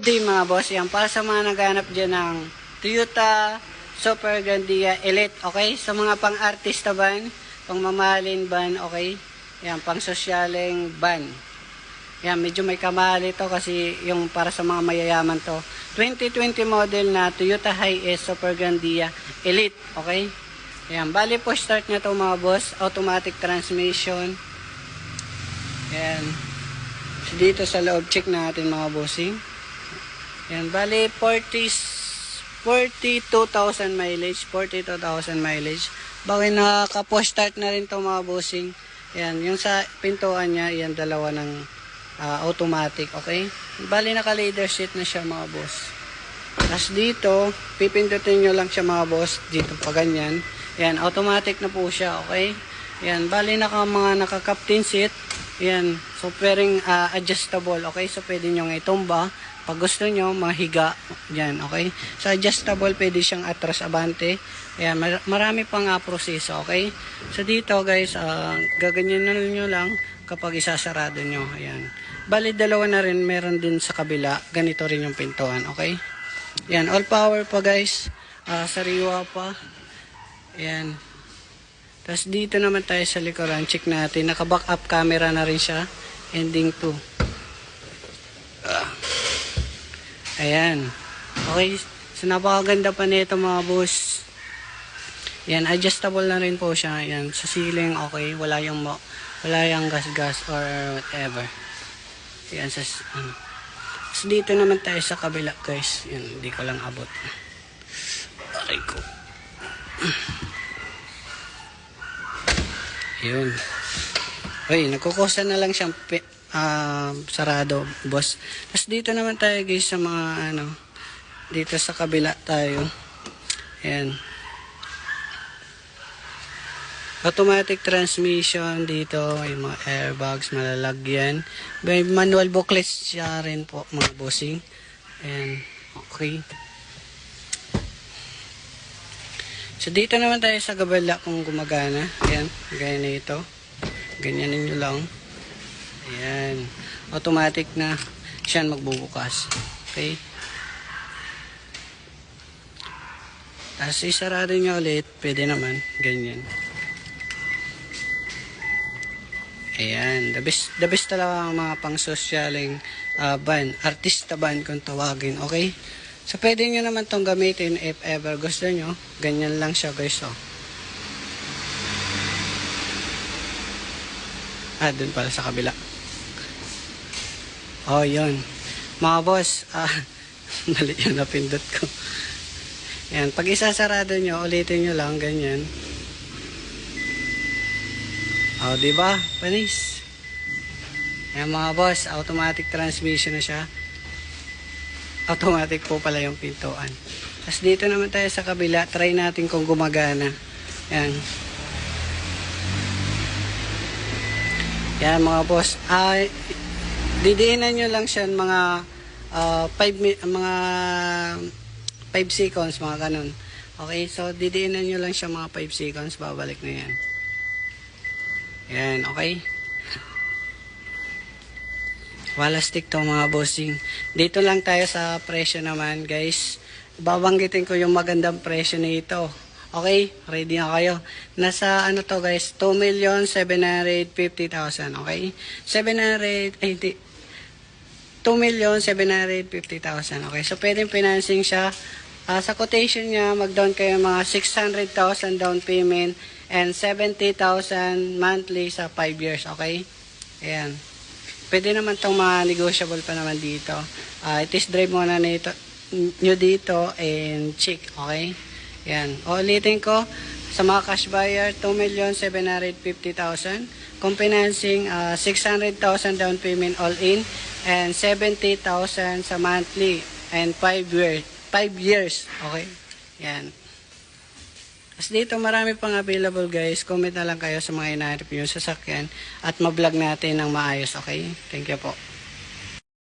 day mga boss. Yan, para sa mga naghanap dyan ng Toyota Super Grandia Elite, okay? Sa mga pang-artista van, pang-mamahalin van, okay? Yan, pang-sosyaleng van. Yan, medyo may kamahal ito kasi yung para sa mga mayayaman to. 2020 model na Toyota Hiace Super Grandia Elite, okay? Yan, bali po start na to mga boss. Automatic transmission. Yan. So, dito sa loob, check natin mga bossing. Yan, bali 42,000 mileage, 42,000 mileage. Bakit nakaka-push start na rin to mga bossing. Yan, yung sa pintuan niya, yan dalawa ng automatic, okay? Bali naka-leather seat na siya mga boss. Tapos dito, pipindutin nyo lang siya mga boss, dito pa ganyan. Yan, automatic na po siya, okay? Yan, bali mga naka-captain seat. Yan, so pwedeng adjustable, okay? So pwede nyo itumba. Pag gusto nyo, mahiga. Yan, okay? So adjustable, pwede siyang atras abante. Yan, marami pang proseso, okay? So dito guys, gaganyan na nyo lang kapag isasarado nyo. Ayan. Bali dalawa na rin, meron din sa kabila. Ganito rin yung pintuan, okay? Yan, all power pa guys. Sariwa pa. Yan. Tapos dito naman tayo sa likuran, check natin. Naka-back up camera na rin siya. Ending 2. Ayan. Okay. So napakaganda pa nito mga boss. Yan, adjustable na rin po siya. Yan, sa ceiling okay, wala yung gas-gas or whatever. Yan sa So dito naman tayo sa kabila, guys. Yan, hindi ko lang abot. Aray ko. Yun. Uy, nagkukusa na lang siyang sarado, boss. Tapos dito naman tayo guys sa mga dito sa kabila tayo. Ayan. Automatic transmission dito, yung mga airbags, malalagyan. May manual booklet siya rin po mga bossing. Ayan. Okay. So dito naman tayo sa kabila kung gumagana. Ayan, gaya na ito. Ganyan ninyo lang. Ayan. Automatic na siya magbubukas. Okay. Tapos isarado nyo ulit. Pwede naman. Ganyan. Ayan. The best talaga ang mga pang-sosyaling van. Artista van kung tawagin. Okay. So pwede nyo naman tong gamitin if ever gusto nyo. Ganyan lang siya guys. Oh. Dun pala sa kabila. Oh, yun. Mga boss, mali yung napindot ko. Yan, pag isasarado nyo, ulitin nyo lang, ganyan. Oh, diba? Panis. Yan mga boss, automatic transmission na siya. Automatic po pala yung pintuan. Tapos dito naman tayo sa kabila, try natin kung gumagana. Yan. Yan mga boss. Didiinan nyo lang siya mga 5 seconds, mga ganun. Okay, so didiinan nyo lang siya mga 5 seconds, babalik na yan. Yan, okay. Wala stick to mga bossing. Dito lang tayo sa presyo naman guys. Babanggitin ko yung magandang presyo nito. Okay, ready na kayo. Nasa to guys, 2,750,000, okay? 2,750,000, okay? So pwedeng financing siya. Sa quotation niya, mag-down kayo mga 600,000 down payment and 70,000 monthly sa 5 years, okay? Ayan. Pwede naman tong mga negotiable pa naman dito. Test drive muna nyo dito and check, okay? Yan. Ulitin ko, sa mga cash buyer, 2,750,000. Kung financing, 600,000 down payment all in and 70,000 sa monthly and 5 years. Okay? Yan. Tapos dito marami pang available guys. Comment na lang kayo sa mga hinahanap yung sasakyan at ma-vlog natin ng maayos. Okay? Thank you po.